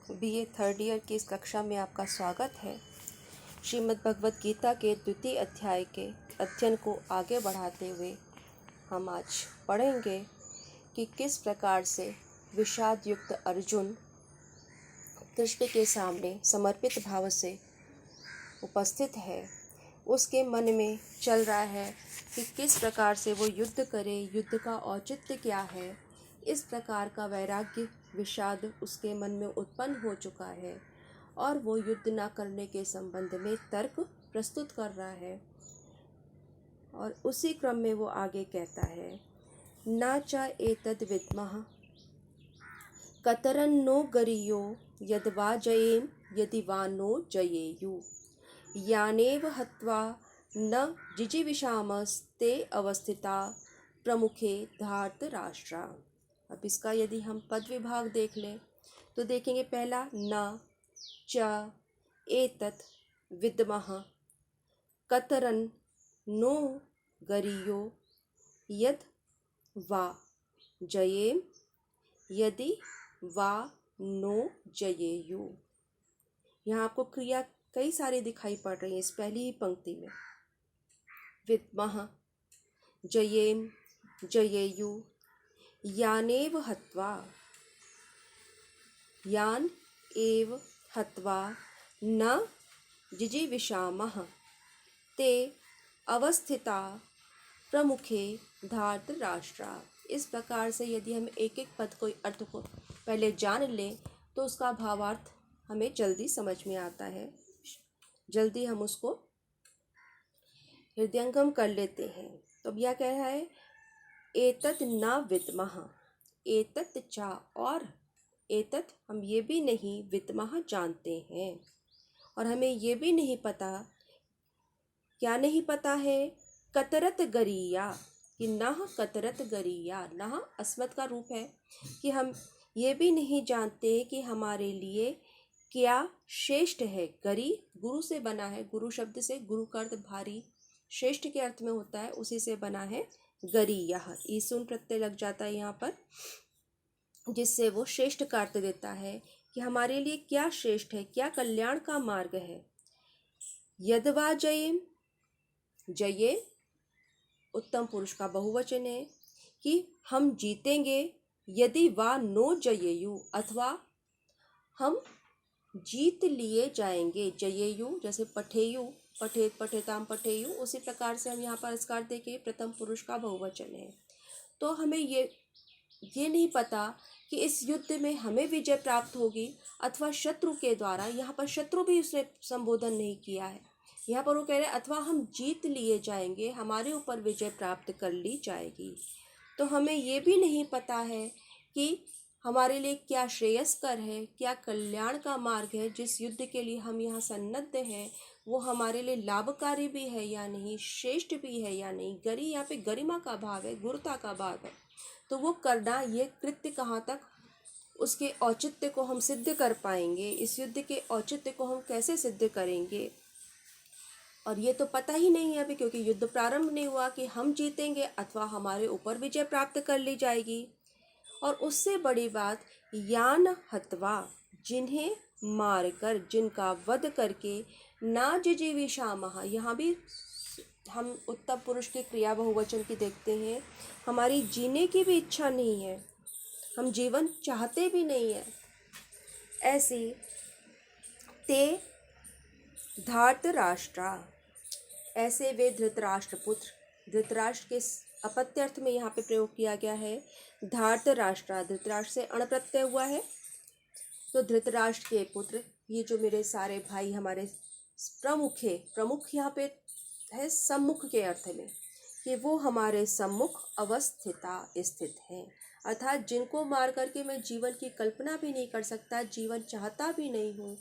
BA third year की इस कक्षा में आपका स्वागत है। श्रीमद् भगवत गीता के द्वितीय अध्याय के अध्ययन को आगे बढ़ाते हुए हम आज पढ़ेंगे कि किस प्रकार से विषाद युक्त अर्जुन कृष्ण के सामने समर्पित भाव से उपस्थित है। उसके मन में चल रहा है कि किस प्रकार से वो युद्ध करे, युद्ध का औचित्य क्या है। इस प्रकार का वैराग्य विषाद उसके मन में उत्पन्न हो चुका है और वो युद्ध न करने के संबंध में तर्क प्रस्तुत कर रहा है। और उसी क्रम में वो आगे कहता है, न च एतद् विद्मः कतरन्नो गरीयो यद्वा जयेम यदि वा नो जयेयु यानेव हत्वा न जिजीविषामस्ते अवस्थिता प्रमुखे धार्तराष्ट्रा। अब इसका यदि हम पद विभाग देख लें तो देखेंगे, पहला न च एतत् विद्मः कतरन नो गरीयो यद वा जयेम यदि वा नो जयेयु। यहाँ आपको क्रिया कई सारी दिखाई पड़ रही है इस पहली ही पंक्ति में। विद्मः, जयेम, जयेयु, यानेव हत्वा, यान एव हत्वा न जिजीविषामः ते अवस्थिता प्रमुखे धार्तराष्ट्रा। इस प्रकार से यदि हम एक एक पद को अर्थ को पहले जान लें तो उसका भावार्थ हमें जल्दी समझ में आता है, जल्दी हम उसको हृदयंगम कर लेते हैं। तो अब यह कह रहा है, एतत् न विद्मः, एतत् चा, और एतत् हम ये भी नहीं, विद्मः जानते हैं, और हमें ये भी नहीं पता, क्या नहीं पता है, कतरत गरीया, कि नह कतरत गरीया, नह अस्मत् का रूप है कि हम ये भी नहीं जानते कि हमारे लिए क्या श्रेष्ठ है। गरी गुरु से बना है, गुरु शब्द से, गुरु का अर्थ भारी, श्रेष्ठ के अर्थ में होता है, उसी से बना है गरी। यह ईसुन प्रत्यय लग जाता है यहाँ पर, जिससे वो श्रेष्ठ का अर्थ देता है कि हमारे लिए क्या श्रेष्ठ है, क्या कल्याण का मार्ग है। यदवा जयेम, जये उत्तम पुरुष का बहुवचन है कि हम जीतेंगे, यदि वा नो जयेयु, अथवा हम जीत लिए जाएंगे। जयेयु जैसे पठेयु, पठेत पठेताम पठेयु, उसी प्रकार से हम यहाँ पर इसका अर्थ देखिए प्रथम पुरुष का बहुवचन है। तो हमें ये नहीं पता कि इस युद्ध में हमें विजय प्राप्त होगी अथवा शत्रु के द्वारा। यहाँ पर शत्रु भी उसने संबोधन नहीं किया है, यहाँ पर वो कह रहे अथवा हम जीत लिए जाएंगे, हमारे ऊपर विजय प्राप्त कर ली जाएगी। तो हमें ये भी नहीं पता है कि हमारे लिए क्या श्रेयस्कर है, क्या कल्याण का मार्ग है। जिस युद्ध के लिए हम यहाँ सन्नद्ध हैं वो हमारे लिए लाभकारी भी है या नहीं, श्रेष्ठ भी है या नहीं। गरी यहाँ पे गरिमा का भाव है, गुरुता का भाव है। तो वो करना, ये कृत्य कहाँ तक उसके औचित्य को हम सिद्ध कर पाएंगे, इस युद्ध के औचित्य को हम कैसे सिद्ध करेंगे, और ये तो पता ही नहीं है अभी, क्योंकि युद्ध प्रारंभ नहीं हुआ कि हम जीतेंगे अथवा हमारे ऊपर विजय प्राप्त कर ली जाएगी। और उससे बड़ी बात, यान हत्वा, जिन्हें मारकर, जिनका वध करके, ना जिजीविषामः, यहाँ भी हम उत्तम पुरुष की क्रिया बहुवचन की देखते हैं। हमारी जीने की भी इच्छा नहीं है, हम जीवन चाहते भी नहीं है, ऐसी ते धार्तराष्ट्रा, ऐसे वे धृतराष्ट्र पुत्र। धृतराष्ट्र के अपत्यर्थ में यहाँ पे प्रयोग किया गया है धार्तराष्ट्रा, धृतराष्ट्र से अण प्रत्यय हुआ है। तो धृतराष्ट्र के पुत्र, ये जो मेरे सारे भाई हमारे प्रमुख है, प्रमुख यहाँ पे है सम्मुख के अर्थ में, कि वो हमारे सम्मुख अवस्थिता स्थित हैं, अर्थात जिनको मार करके मैं जीवन की कल्पना भी नहीं कर सकता, जीवन चाहता भी नहीं हूँ,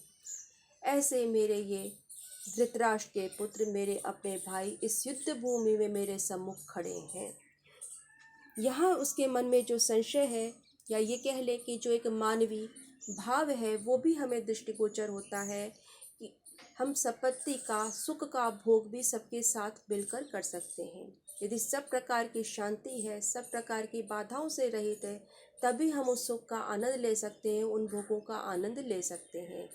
ऐसे मेरे ये धृतराष्ट्र के पुत्र, मेरे अपने भाई इस युद्ध भूमि में मेरे सम्मुख खड़े हैं। यहाँ उसके मन में जो संशय है, या ये कह ले कि जो एक मानवीय भाव है, वो भी हमें दृष्टिगोचर होता है कि हम संपत्ति का, सुख का भोग भी सबके साथ मिलकर कर सकते हैं। यदि सब प्रकार की शांति है, सब प्रकार की बाधाओं से रहित है, तभी हम उस सुख का आनंद ले सकते हैं, उन भोगों का आनंद ले सकते हैं।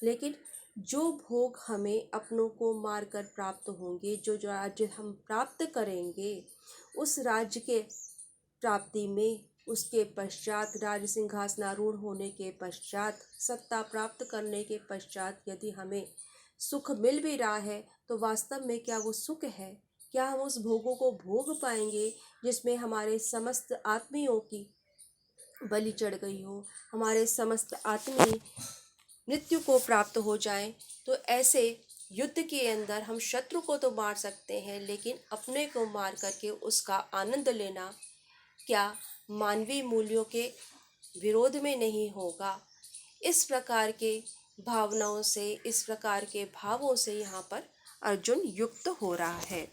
लेकिन जो भोग हमें अपनों को मारकर प्राप्त होंगे, जो जो राज्य हम प्राप्त करेंगे, उस राज्य के प्राप्ति में, उसके पश्चात राज सिंहासनारूढ़ होने के पश्चात, सत्ता प्राप्त करने के पश्चात यदि हमें सुख मिल भी रहा है तो वास्तव में क्या वो सुख है? क्या हम उस भोगों को भोग पाएंगे जिसमें हमारे समस्त आत्मियों की बलि चढ़ गई हो, हमारे समस्त आत्मी मृत्यु को प्राप्त हो जाए? तो ऐसे युद्ध के अंदर हम शत्रु को तो मार सकते हैं, लेकिन अपने को मार करके उसका आनंद लेना क्या मानवीय मूल्यों के विरोध में नहीं होगा? इस प्रकार के भावनाओं से, इस प्रकार के भावों से यहाँ पर अर्जुन युक्त हो रहा है।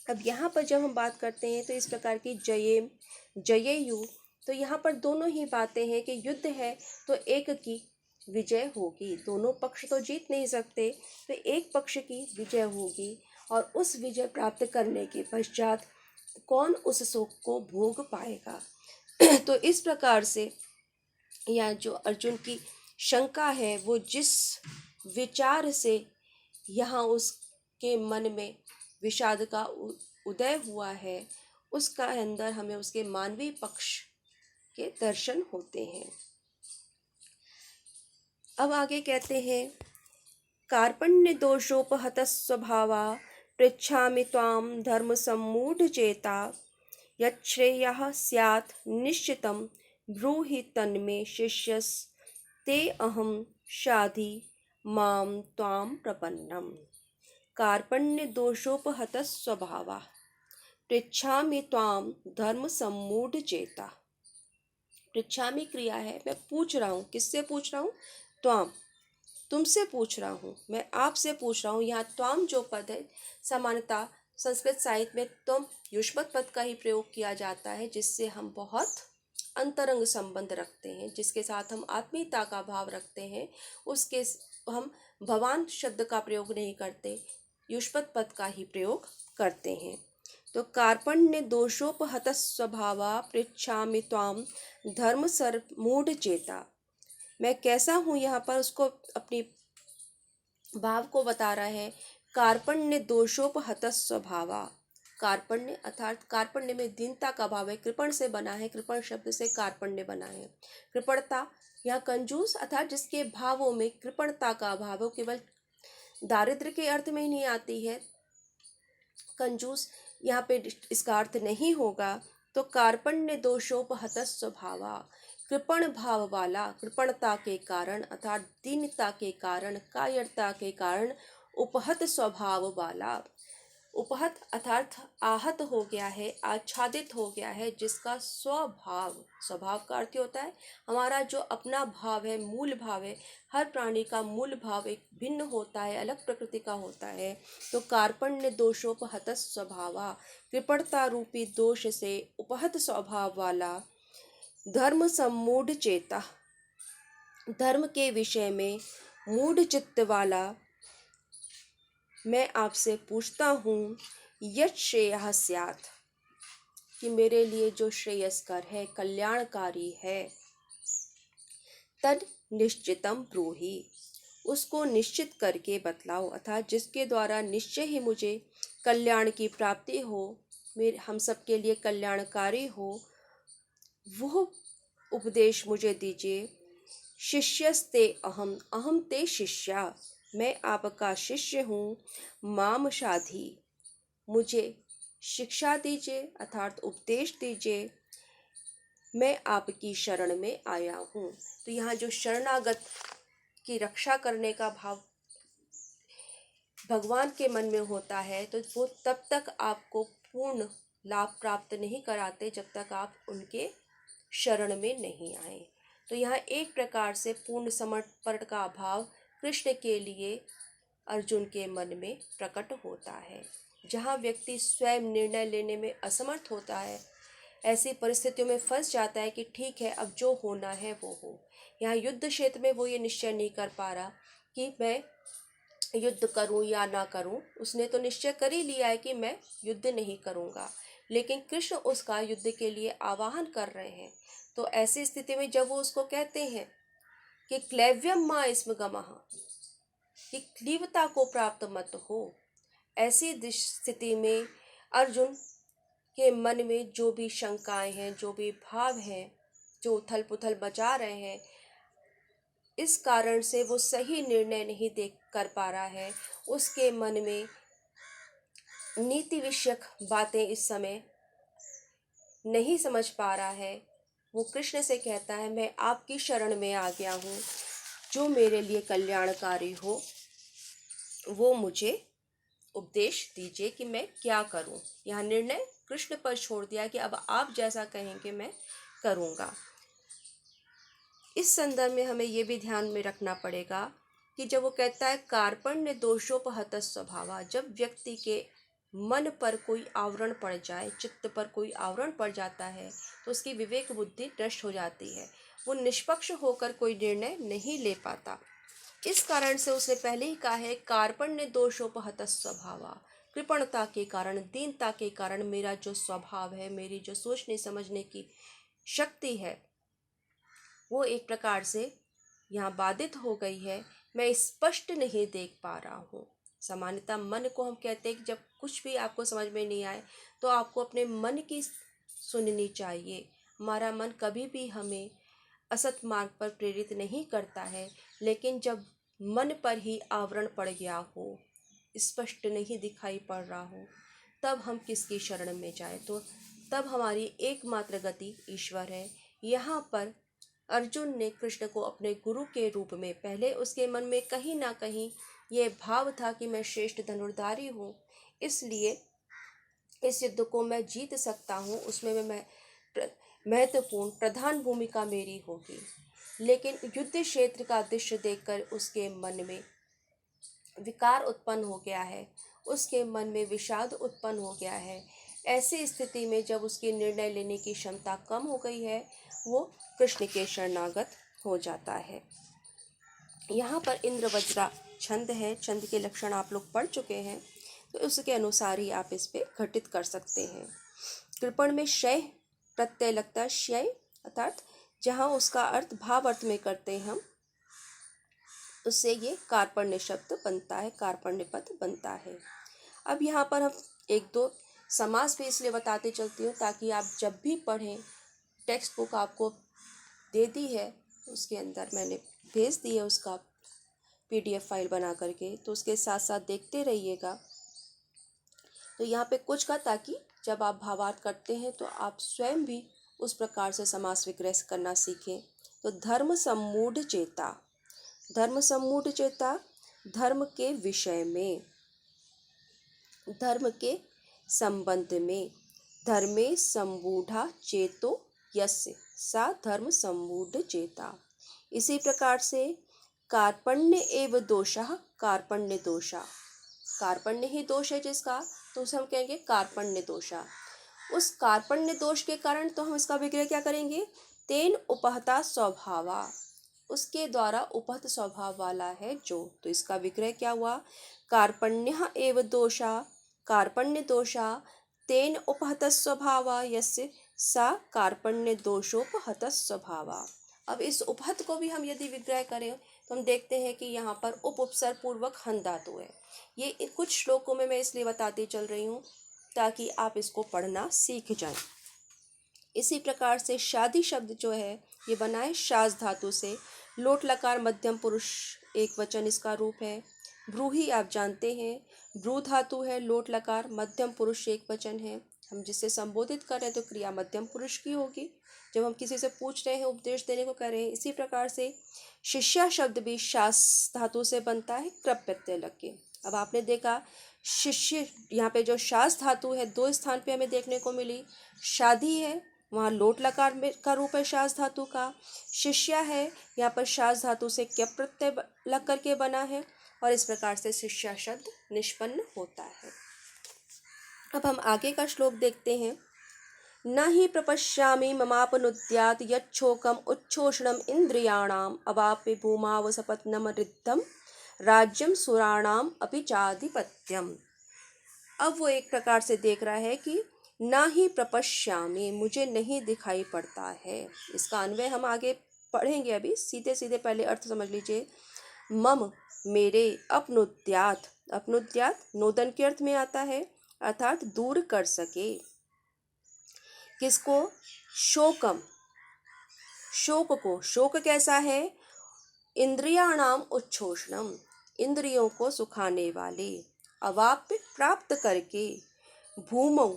अब यहाँ पर जब हम बात करते हैं तो इस प्रकार की जयेयु, तो यहाँ पर दोनों ही बातें हैं कि युद्ध है तो एक की विजय होगी। दोनों पक्ष तो जीत नहीं सकते, तो एक पक्ष की विजय होगी, और उस विजय प्राप्त करने के पश्चात कौन उस सुख को भोग पाएगा? तो इस प्रकार से यह जो अर्जुन की शंका है, वो जिस विचार से यहाँ उसके मन में विषाद का उदय हुआ है, उसका अंदर हमें उसके मानवीय पक्ष के दर्शन होते हैं। अब आगे कहते हैं, कार्पण्य दोषोपहत स्वभावा पृच्छामि त्वाम धर्म सम्मूढ़ चेता यच्छ्रेयः स्यात् निश्चितं ब्रूहि तन्मे शिष्यस्ते अहं शाधि मां त्वां प्रपन्नम्। कार्पण्य दोषोपहत स्वभावा पृच्छामि त्वाम धर्म सम्मूढ़ चेता। पृच्छामि क्रिया है, मैं पूछ रहा हूँ। किससे पूछ रहा हूँ? त्वाम, तुमसे पूछ रहा हूँ, मैं आपसे पूछ रहा हूँ। यहाँ त्वाम जो पद है, सामान्यतः संस्कृत साहित्य में त्वम युष्मत् पद का ही प्रयोग किया जाता है, जिससे हम बहुत अंतरंग संबंध रखते हैं, जिसके साथ हम आत्मीयता का भाव रखते हैं, उसके हम भगवान शब्द का प्रयोग नहीं करते, युष्मत् पद का ही प्रयोग करते हैं। तो कार्पण्य दोषोपहत स्वभावा पृच्छामि त्वाम धर्म सर्वमूढ़ चेता। मैं कैसा हूँ, यहाँ पर उसको अपनी भाव को बता रहा है। कार्पण्य दोषोपहत स्वभावा, कार्पण्य अर्थात कार्पण्य में दीनता का भाव है, कृपण से बना है, कृपण शब्द से कार्पण्य बना है। कृपणता यहाँ कंजूस अर्थात जिसके भावों में कृपणता का भाव, केवल दारिद्र्य के अर्थ में ही नहीं आती है, कंजूस यहाँ पे इसका अर्थ नहीं होगा। तो कार्पण्य दोषोपहत स्वभावा, कृपण भाव वाला, कृपणता के कारण अर्थात दीनता के कारण, कायरता के कारण उपहत स्वभाव वाला, उपहत अर्थात आहत हो गया है, आच्छादित हो गया है, जिसका स्वभाव, स्वभाव का अर्थ होता है हमारा जो अपना भाव है, मूल भाव है। हर प्राणी का मूल भाव एक भिन्न होता है, अलग प्रकृति का होता है। तो कार्पण्य दोषोपहत स्वभावा, कृपणता रूपी दोष से उपहत स्वभाव वाला, धर्म सम्मूढ़ चेता, धर्म के विषय में मूढ़ चित्त वाला, मैं आपसे पूछता हूँ, यत् श्रेयः स्यात्, कि मेरे लिए जो श्रेयस्कर है, कल्याणकारी है, तद निश्चितम ब्रूहि, उसको निश्चित करके बतलाओ, अर्थात जिसके द्वारा निश्चय ही मुझे कल्याण की प्राप्ति हो, मेरे हम सबके लिए कल्याणकारी हो, वह उपदेश मुझे दीजिए। शिष्यस्ते अहम, अहम ते शिष्या, मैं आपका शिष्य हूँ। माम शाधि, मुझे शिक्षा दीजिए अर्थात उपदेश दीजिए, मैं आपकी शरण में आया हूँ। तो यहाँ जो शरणागत की रक्षा करने का भाव भगवान के मन में होता है, तो वो तब तक आपको पूर्ण लाभ प्राप्त नहीं कराते जब तक आप उनके शरण में नहीं आए। तो यहाँ एक प्रकार से पूर्ण समर्पण का भाव कृष्ण के लिए अर्जुन के मन में प्रकट होता है। जहाँ व्यक्ति स्वयं निर्णय लेने में असमर्थ होता है, ऐसी परिस्थितियों में फंस जाता है कि ठीक है, अब जो होना है वो हो। यहाँ युद्ध क्षेत्र में वो ये निश्चय नहीं कर पा रहा कि मैं युद्ध करूं या ना करूं, उसने तो निश्चय कर ही लिया है कि मैं युद्ध नहीं करूंगा, लेकिन कृष्ण उसका युद्ध के लिए आवाहन कर रहे हैं। तो ऐसी स्थिति में जब वो उसको कहते हैं कि क्लैव्यम माँ स्म गमः, कि क्लीवता को प्राप्त मत हो, ऐसी स्थिति में अर्जुन के मन में जो भी शंकाएं हैं, जो भी भाव हैं, जो उथल पुथल मचा रहे हैं, इस कारण से वो सही निर्णय नहीं देख कर पा रहा है। उसके मन में नीति विषयक बातें इस समय नहीं समझ पा रहा है। वो कृष्ण से कहता है, मैं आपकी शरण में आ गया हूँ, जो मेरे लिए कल्याणकारी हो वो मुझे उपदेश दीजिए कि मैं क्या करूं। यह निर्णय कृष्ण पर छोड़ दिया कि अब आप जैसा कहेंगे मैं करूंगा। इस संदर्भ में हमें ये भी ध्यान में रखना पड़ेगा कि जब वो कहता है कार्पण्य दोषोपहत स्वभाव, जब व्यक्ति के मन पर कोई आवरण पड़ जाए, चित्त पर कोई आवरण पड़ जाता है, तो उसकी विवेक बुद्धि नष्ट हो जाती है। वो निष्पक्ष होकर कोई निर्णय नहीं ले पाता। इस कारण से उसने पहले ही कहा है कार्पण्य दोषोपहत स्वभाव, कृपणता के कारण, दीनता के कारण मेरा जो स्वभाव है, मेरी जो सोचने समझने की शक्ति है, वो एक प्रकार से यहाँ बाधित हो गई है। मैं स्पष्ट नहीं देख पा रहा हूँ। सामान्यतः मन को हम कहते हैं कि जब कुछ भी आपको समझ में नहीं आए तो आपको अपने मन की सुननी चाहिए। हमारा मन कभी भी हमें असत मार्ग पर प्रेरित नहीं करता है, लेकिन जब मन पर ही आवरण पड़ गया हो, स्पष्ट नहीं दिखाई पड़ रहा हो, तब हम किसकी शरण में जाए? तो तब हमारी एकमात्र गति ईश्वर है। यहाँ पर अर्जुन ने कृष्ण को अपने गुरु के रूप में, पहले उसके मन में कहीं ना कहीं ये भाव था कि मैं श्रेष्ठ धनुर्धारी हूँ, इसलिए इस युद्ध को मैं जीत सकता हूँ, उसमें मैं महत्वपूर्ण प्रधान भूमिका मेरी होगी। लेकिन युद्ध क्षेत्र का दृश्य देखकर उसके मन में विकार उत्पन्न हो गया है, उसके मन में विषाद उत्पन्न हो गया है। ऐसी स्थिति में जब उसकी निर्णय लेने की क्षमता कम हो गई है, वो कृष्ण के शरणागत हो जाता है। यहाँ पर इंद्र वज्रा छंद है, छंद के लक्षण आप लोग पढ़ चुके हैं, तो उसके अनुसार ही आप इस पे घटित कर सकते हैं। कृपण में शय प्रत्यय लगता है, शय अर्थात जहाँ उसका अर्थ भाव अर्थ में करते हैं हम, उससे ये कार्पण्य शब्द बनता है, कार्पण्य पद बनता है। अब यहाँ पर हम एक दो समास भी इसलिए बताते चलती हूँ ताकि आप जब भी पढ़ें, टेक्स्ट बुक आपको दे दी है, उसके अंदर मैंने भेज दी है उसका PDF फाइल बना करके, तो उसके साथ साथ देखते रहिएगा। तो यहाँ पे कुछ का, ताकि जब आप भावार्थ करते हैं तो आप स्वयं भी उस प्रकार से समास विग्रह करना सीखें। तो धर्म सम्मूढ़ चेता, धर्म सम्मूढ़ चेता, धर्म के विषय में, धर्म के संबंध में, धर्मे सम्मूढ़ा चेतो यस्य सा धर्म सम्मूढ़ चेता। इसी प्रकार से कार्पण्य एव दोषः, कार्पण्य दोषा, कार्पण्य ही दोष है जिसका, तो उसे हम कहेंगे कार्पण्य दोषा। उस कार्पण्य दोष के कारण तो हम इसका विग्रह क्या करेंगे? तेन उपहता स्वभावा, उसके द्वारा उपहत स्वभाव वाला है जो, तो इसका विग्रह क्या हुआ? कार्पण्य एव दोषा, कार्पण्य दोषा तेन उपहत स्वभावा यस्य सा कार्पण्य दोषोपहत स्वभावा। अब इस उपहत को भी हम यदि विग्रह करें तो हम देखते हैं कि यहाँ पर उपसर्ग पूर्वक हन धातु है। ये कुछ श्लोकों में मैं इसलिए बताती चल रही हूँ ताकि आप इसको पढ़ना सीख जाएं। इसी प्रकार से शादी शब्द जो है ये बना है शाज धातु से, लोट लकार मध्यम पुरुष एक वचन इसका रूप है। ब्रूही आप जानते हैं, ब्रू धातु है, लोट लकार मध्यम पुरुष एक वचन है। हम जिससे संबोधित कर रहे हैं तो क्रिया मध्यम पुरुष की होगी। जब हम किसी से पूछ रहे हैं, उपदेश देने को कह रहे हैं। इसी प्रकार से शिष्या शब्द भी शास धातु से बनता है, कृप प्रत्यय लग के। अब आपने देखा शिष्य, यहाँ पे जो शास धातु है दो स्थान पे हमें देखने को मिली। शादी है, वहाँ लोट लकार में का रूप है शास धातु का। शिष्या है, यहाँ पर शास धातु से क्यप प्रत्यय लग करके बना है, और इस प्रकार से शिष्या शब्द निष्पन्न होता है। अब हम आगे का श्लोक देखते हैं। न हि प्रपश्यामि ममापनुद्यात् यच्छोकम उच्छोषणम इंद्रियाणाम अवाप्य भूमावसपत्नम रिद्धम राज्यम सुराणाम अपि चाधिपत्यम। अब वो एक प्रकार से देख रहा है कि ना ही प्रपश्यामि, मुझे नहीं दिखाई पड़ता है। इसका अन्वय हम आगे पढ़ेंगे, अभी सीधे सीधे पहले अर्थ समझ लीजिए। मम, मेरे, अपनुद्यात, अपनुद्यात नोदन के अर्थ में आता है, अर्थात दूर कर सके। किसको? शोकम, शोक को। शोक कैसा है? इंद्रियाणाम उच्छोषणम, इंद्रियों को सुखाने वाले। अवाप्य, प्राप्त करके। भूमौ,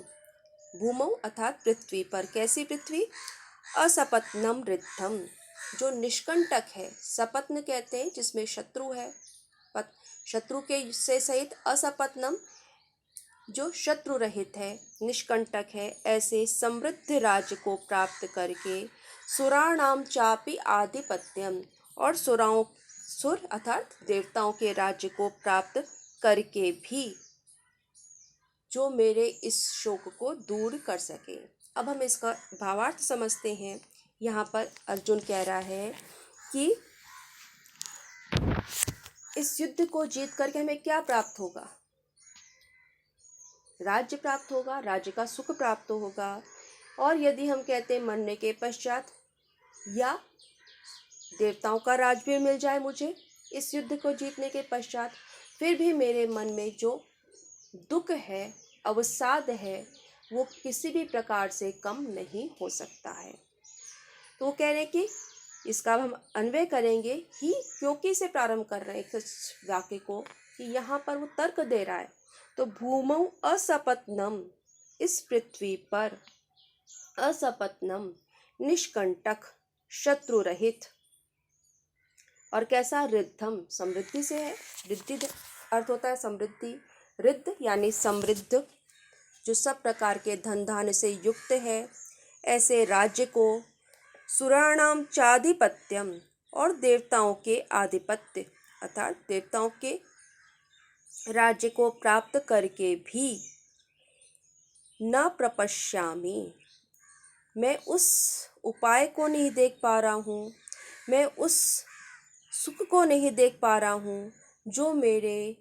भूमौ अर्थात पृथ्वी पर। कैसी पृथ्वी? असपत्नम रिद्धम, जो निष्कंटक है। सपत्न कहते हैं जिसमें शत्रु है, शत्रु के से सहित। असपत्नम, जो शत्रु रहित है, निष्कंटक है, ऐसे समृद्ध राज्य को प्राप्त करके। सुराणाम चापि आधिपत्यम, और सुर अर्थात देवताओं के राज्य को प्राप्त करके भी जो मेरे इस शोक को दूर कर सके। अब हम इसका भावार्थ समझते हैं। यहाँ पर अर्जुन कह रहा है कि इस युद्ध को जीत करके हमें क्या प्राप्त होगा? राज्य प्राप्त होगा, राज्य का सुख प्राप्त होगा। और यदि हम कहते हैं मरने के पश्चात, या देवताओं का राज भी मिल जाए मुझे इस युद्ध को जीतने के पश्चात, फिर भी मेरे मन में जो दुख है, अवसाद है, वो किसी भी प्रकार से कम नहीं हो सकता है। तो वो कह रहे हैं कि इसका हम अन्वय करेंगे ही, क्योंकि से प्रारंभ कर रहे हैं इस वाक्य को, कि यहाँ पर वो तर्क दे रहा है। तो भूमौ असपत्नम, इस पृथ्वी पर, असपत्नम निष्कंटक, शत्रु रहित, और कैसा? रिद्धम, समृद्धि से है। रिद्धि अर्थ होता है समृद्धि। रिद्ध यानी समृद्ध, जो सब प्रकार के धन धान्य से युक्त है, ऐसे राज्य को। सुराणाम चाधिपत्यम, और देवताओं के आधिपत्य अर्थात देवताओं के राज्य को प्राप्त करके भी। न प्रपश्यामि, मैं उस उपाय को नहीं देख पा रहा हूँ, मैं उस सुख को नहीं देख पा रहा हूँ जो मेरे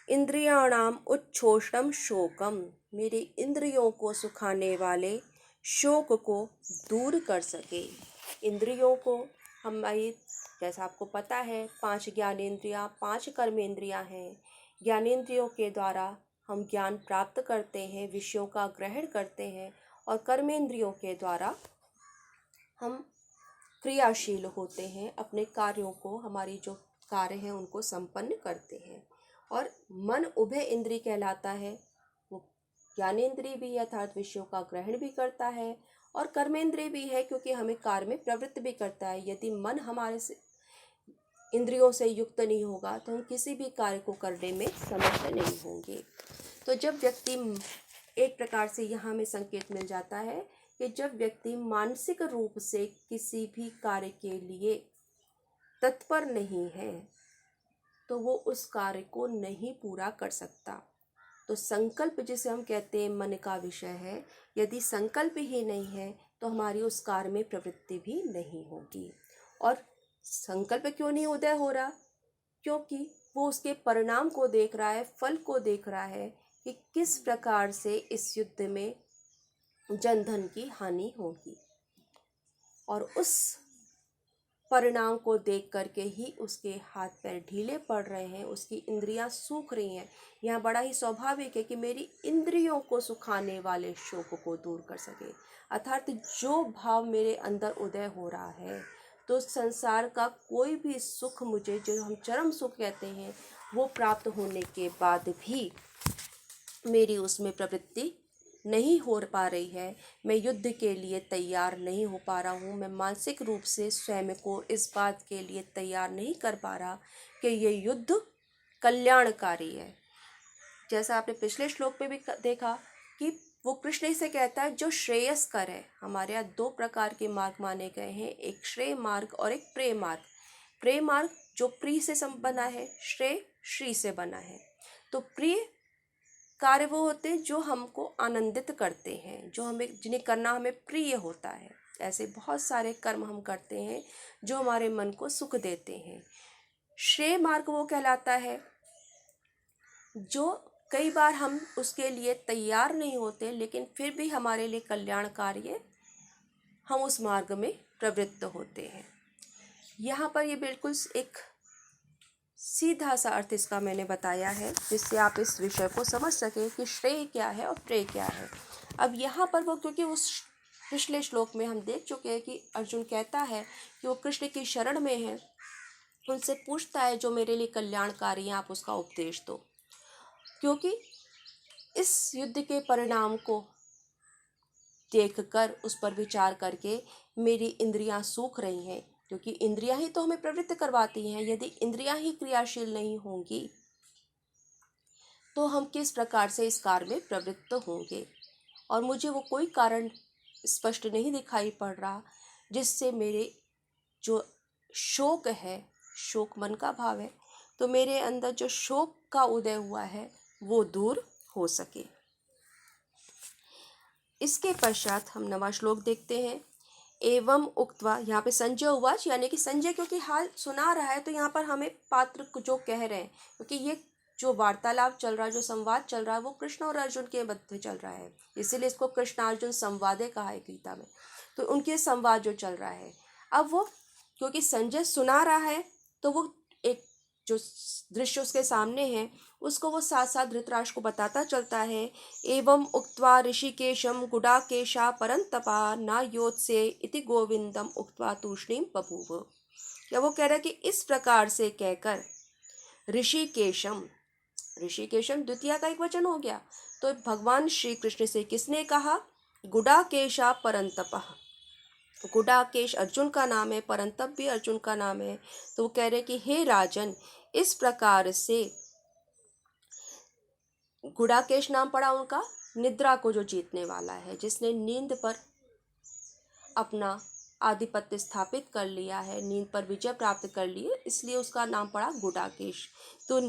इंद्रियाणाम उच्छोषणम शोकम, मेरे इंद्रियों को सुखाने वाले शोक को दूर कर सके। इंद्रियों को हमारी, जैसा आपको पता है, 5 ज्ञानेंद्रियाँ, 5 कर्मेंद्रियाँ हैं। ज्ञानेंद्रियों के द्वारा हम ज्ञान प्राप्त करते हैं, विषयों का ग्रहण करते हैं, और कर्मेंद्रियों के द्वारा हम क्रियाशील होते हैं, अपने कार्यों को, हमारी जो कार्य हैं उनको संपन्न करते हैं। और मन उभय इंद्रिय कहलाता है। वो ज्ञानेंद्रिय भी अर्थात विषयों का ग्रहण भी करता है, और कर्मेंद्रिय भी है क्योंकि हमें कार्य में प्रवृत्त भी करता है। यदि मन हमारे से इंद्रियों से युक्त नहीं होगा तो हम किसी भी कार्य को करने में समर्थ नहीं होंगे। तो जब व्यक्ति, एक प्रकार से यहाँ में संकेत मिल जाता है कि जब व्यक्ति मानसिक रूप से किसी भी कार्य के लिए तत्पर नहीं है तो वो उस कार्य को नहीं पूरा कर सकता। तो संकल्प, जिसे हम कहते हैं मन का विषय है, यदि संकल्प ही नहीं है तो हमारी उस कार्य में प्रवृत्ति भी नहीं होगी। और संकल्प क्यों नहीं उदय हो रहा? क्योंकि वो उसके परिणाम को देख रहा है, फल को देख रहा है कि किस प्रकार से इस युद्ध में जन धन की हानि होगी, और उस परिणाम को देख करके ही उसके हाथ पैर ढीले पड़ रहे हैं, उसकी इंद्रियां सूख रही हैं। यहाँ बड़ा ही स्वाभाविक है कि मेरी इंद्रियों को सुखाने वाले शोक को दूर कर सके। अर्थात जो भाव मेरे अंदर उदय हो रहा है, तो संसार का कोई भी सुख मुझे, जो हम चरम सुख कहते हैं, वो प्राप्त होने के बाद भी मेरी उसमें प्रवृत्ति नहीं हो पा रही है, मैं युद्ध के लिए तैयार नहीं हो पा रहा हूँ, मैं मानसिक रूप से स्वयं को इस बात के लिए तैयार नहीं कर पा रहा कि ये युद्ध कल्याणकारी है। जैसा आपने पिछले श्लोक में भी देखा कि वो कृष्ण इसे कहता है जो श्रेयस्कर है। हमारे यहाँ 2 प्रकार के मार्ग माने गए हैं, एक श्रेय मार्ग और एक प्रेय मार्ग। प्रेय मार्ग जो प्रिय से बना है, श्रेय श्री से बना है। तो प्रिय कार्य वो होते हैं जो हमको आनंदित करते हैं, जो हमें, जिन्हें करना हमें प्रिय होता है। ऐसे बहुत सारे कर्म हम करते हैं जो हमारे मन को सुख देते हैं। श्रेय मार्ग वो कहलाता है जो कई बार हम उसके लिए तैयार नहीं होते, लेकिन फिर भी हमारे लिए कल्याणकारी हम उस मार्ग में प्रवृत्त होते हैं। यहाँ पर ये बिल्कुल एक सीधा सा अर्थ इसका मैंने बताया है, जिससे आप इस विषय को समझ सकें कि श्रेय क्या है और प्रेय क्या है। अब यहाँ पर वो, क्योंकि उस पिछले श्लोक में हम देख चुके हैं कि अर्जुन कहता है कि वो कृष्ण की शरण में है, उनसे पूछता है जो मेरे लिए कल्याणकारी है, आप उसका उपदेश दो। क्योंकि इस युद्ध के परिणाम को देखकर, उस पर विचार करके मेरी इंद्रियां सूख रही हैं, क्योंकि इंद्रियां ही तो हमें प्रवृत्त करवाती हैं। यदि इंद्रियां ही क्रियाशील नहीं होंगी तो हम किस प्रकार से इस कार्य में प्रवृत्त होंगे। और मुझे वो कोई कारण स्पष्ट नहीं दिखाई पड़ रहा जिससे मेरे जो शोक है, शोक मन का भाव है, तो मेरे अंदर जो शोक का उदय हुआ है वो दूर हो सके। इसके पश्चात हम नवा श्लोक देखते हैं। एवं उक्त्वा, यहाँ पे संजय उवाच, यानी कि संजय क्योंकि हाल सुना रहा है, तो यहाँ पर हमें पात्र जो कह रहे हैं, क्योंकि ये जो वार्तालाप चल रहा है, जो संवाद चल रहा है, वो कृष्ण और अर्जुन के मध्य चल रहा है, इसीलिए इसको कृष्णार्जुन संवादे कहा है गीता में। तो उनके संवाद जो चल रहा है, अब वो क्योंकि संजय सुना रहा है, तो वो एक जो दृश्य उसके सामने है उसको वो साथ साथ धृतराष्ट्र को बताता चलता है। एवं उक्त्वा ऋषिकेशम गुडाकेशा परंतपा न योत्से इति गोविंदम उक्त्वा तूष्णीम बभूव। या वो कह रहा है कि इस प्रकार से कहकर ऋषिकेशम, ऋषिकेशम द्वितीया का एक वचन हो गया, तो भगवान श्री कृष्ण से किसने कहा? गुडाकेशा परंतपा। गुडाकेश अर्जुन का नाम है, परंतप भी अर्जुन का नाम है। तो वो कह रहे कि हे राजन, इस प्रकार से, गुडाकेश नाम पड़ा उनका निद्रा को जो जीतने वाला है, जिसने नींद पर अपना आधिपत्य स्थापित कर लिया है, नींद पर विजय प्राप्त कर ली है, इसलिए उसका नाम पड़ा गुडाकेश। तो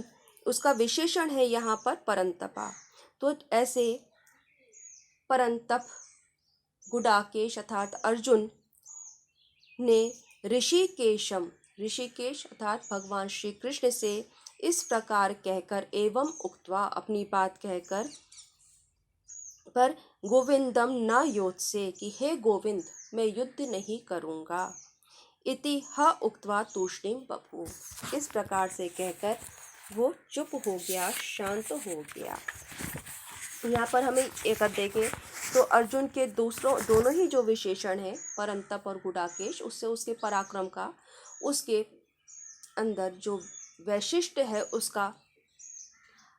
उसका विशेषण है यहाँ पर परंतपा। तो ऐसे परंतप गुडाकेश अर्थात अर्जुन ने ऋषिकेशम, ऋषिकेश अर्थात भगवान श्री कृष्ण से इस प्रकार कहकर, एवं उक्त्वा अपनी बात कहकर, पर गोविंदम न योत्से कि हे गोविंद मैं युद्ध नहीं करूँगा, इति ह उक्त्वा तूष्णीम बभूव, इस प्रकार से कहकर वो चुप हो गया, शांत हो गया। यहाँ पर हमें एक देखें तो अर्जुन के दोनों ही जो विशेषण हैं, परंतप और गुडाकेश, उससे उसके पराक्रम का, उसके अंदर जो वैशिष्ट है उसका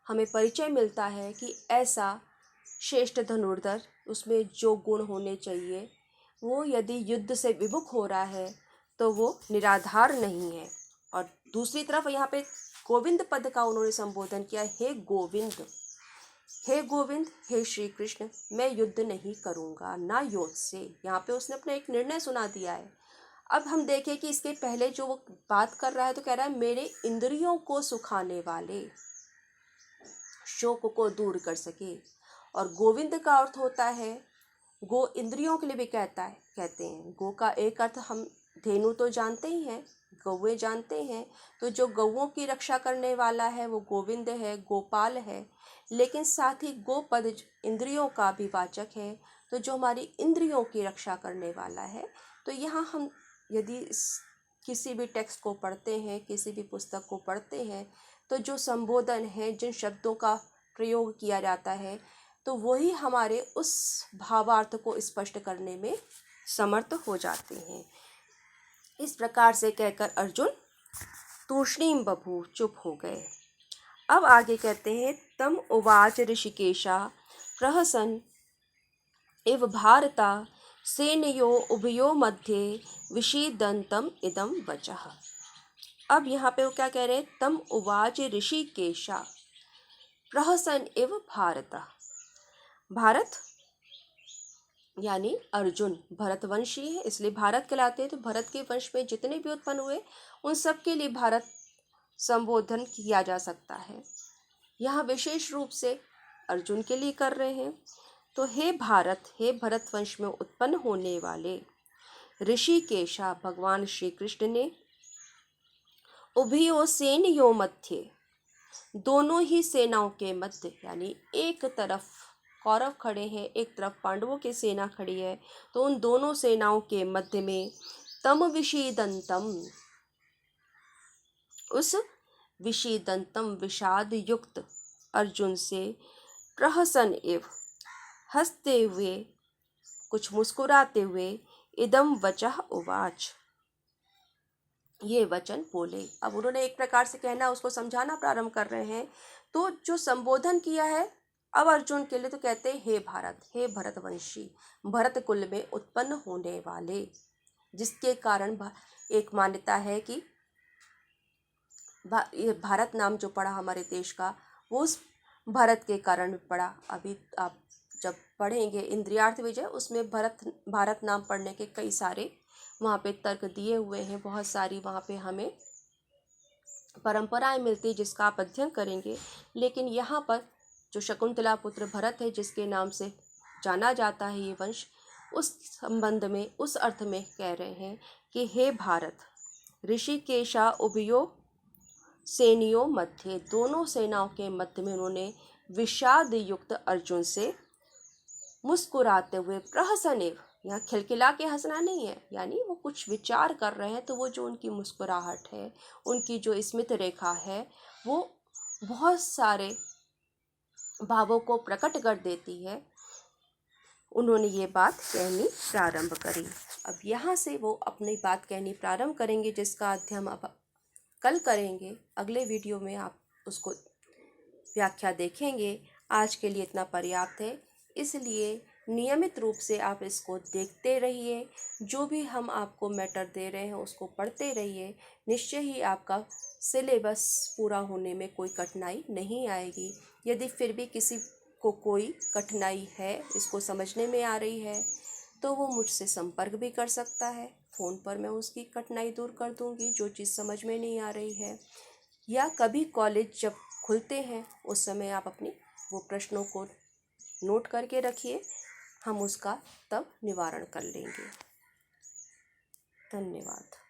हमें परिचय मिलता है कि ऐसा श्रेष्ठ धनुर्धर, उसमें जो गुण होने चाहिए, वो यदि युद्ध से विमुख हो रहा है तो वो निराधार नहीं है। और दूसरी तरफ यहाँ पे गोविंद पद का उन्होंने संबोधन किया, हे गोविंद, हे गोविंद, हे श्री कृष्ण मैं युद्ध नहीं करूँगा, ना योद्ध से। यहाँ पे उसने अपना एक निर्णय सुना दिया है। अब हम देखें कि इसके पहले जो वो बात कर रहा है, तो कह रहा है मेरे इंद्रियों को सुखाने वाले, शोक को दूर कर सके। और गोविंद का अर्थ होता है, गो इंद्रियों के लिए भी कहते हैं। गो का एक अर्थ हम धेनु तो जानते ही हैं, गौएं जानते हैं, तो जो गौओं की रक्षा करने वाला है वो गोविंद है, गोपाल है। लेकिन साथ ही गो पद इंद्रियों का भी वाचक है, तो जो हमारी इंद्रियों की रक्षा करने वाला है। तो यहाँ हम यदि किसी भी टेक्स्ट को पढ़ते हैं, किसी भी पुस्तक को पढ़ते हैं, तो जो संबोधन है, जिन शब्दों का प्रयोग किया जाता है, तो वही हमारे उस भावार्थ को स्पष्ट करने में समर्थ हो जाते हैं। इस प्रकार से कहकर अर्जुन तूष्णीम बभूव, चुप हो गए। अब आगे कहते हैं, तम उवाच ऋषिकेशा प्रहसन इव भारता सेनयो उभयो मध्ये विषीदंतम इदम वचः। अब यहाँ पे वो क्या कह रहे हैं, तम उवाच ऋषिकेशा प्रहसन इव भारता। भारत यानी अर्जुन भरतवंशी है, इसलिए भारत कहलाते हैं। तो भरत के वंश में जितने भी उत्पन्न हुए उन सब के लिए भारत संबोधन किया जा सकता है। यहाँ विशेष रूप से अर्जुन के लिए कर रहे हैं। तो हे भारत, हे भरतवंश में उत्पन्न होने वाले ऋषिकेशा, भगवान श्री कृष्ण ने उभयो सेनयो मध्ये, दोनों ही सेनाओं के मध्य, यानी एक तरफ कौरव खड़े हैं, एक तरफ पांडवों की सेना खड़ी है, तो उन दोनों सेनाओं के मध्य में तम विषीदंतम, उस विषीदंतम विषाद युक्त अर्जुन से प्रहसन एव, हंसते हुए, कुछ मुस्कुराते हुए, इदम वचः उवाच, ये वचन बोले। अब उन्होंने एक प्रकार से कहना, उसको समझाना प्रारंभ कर रहे हैं। तो जो संबोधन किया है अब अर्जुन के लिए, तो कहते हैं हे भारत, हे भरतवंशी, भरत कुल में उत्पन्न होने वाले, जिसके कारण एक मान्यता है कि ये भारत नाम जो पड़ा हमारे देश का, वो उस भरत के कारण पड़ा। अभी आप जब पढ़ेंगे इंद्रियार्थ विजय, उसमें भारत नाम पढ़ने के कई सारे वहाँ पे तर्क दिए हुए हैं, बहुत सारी वहाँ पे हमें परंपराएं मिलती जिसका आप अध्ययन करेंगे। लेकिन यहाँ पर जो शकुंतला पुत्र भरत है, जिसके नाम से जाना जाता है ये वंश, उस संबंध में, उस अर्थ में कह रहे हैं कि हे भारत, ऋषिकेशा उभयो सेनियों मध्य, दोनों सेनाओं के मध्य में उन्होंने विषाद युक्त अर्जुन से मुस्कुराते हुए, प्रहसनेव, यहाँ खिलखिला के हंसना नहीं है, यानी वो कुछ विचार कर रहे हैं, तो वो जो उनकी मुस्कुराहट है, उनकी जो स्मित रेखा है, वो बहुत सारे भावों को प्रकट कर देती है। उन्होंने ये बात कहनी प्रारंभ करी। अब यहाँ से वो अपनी बात कहनी प्रारंभ करेंगे, जिसका अध्ययन अब कल करेंगे। अगले वीडियो में आप उसको व्याख्या देखेंगे। आज के लिए इतना पर्याप्त है, इसलिए नियमित रूप से आप इसको देखते रहिए। जो भी हम आपको मैटर दे रहे हैं उसको पढ़ते रहिए। निश्चय ही आपका सिलेबस पूरा होने में कोई कठिनाई नहीं आएगी। यदि फिर भी किसी को कोई कठिनाई है, इसको समझने में आ रही है, तो वो मुझसे संपर्क भी कर सकता है। फ़ोन पर मैं उसकी कठिनाई दूर कर दूंगी, जो चीज़ समझ में नहीं आ रही है। या कभी कॉलेज जब खुलते हैं उस समय आप अपनी वो प्रश्नों को नोट करके रखिए, हम उसका तब निवारण कर लेंगे। धन्यवाद।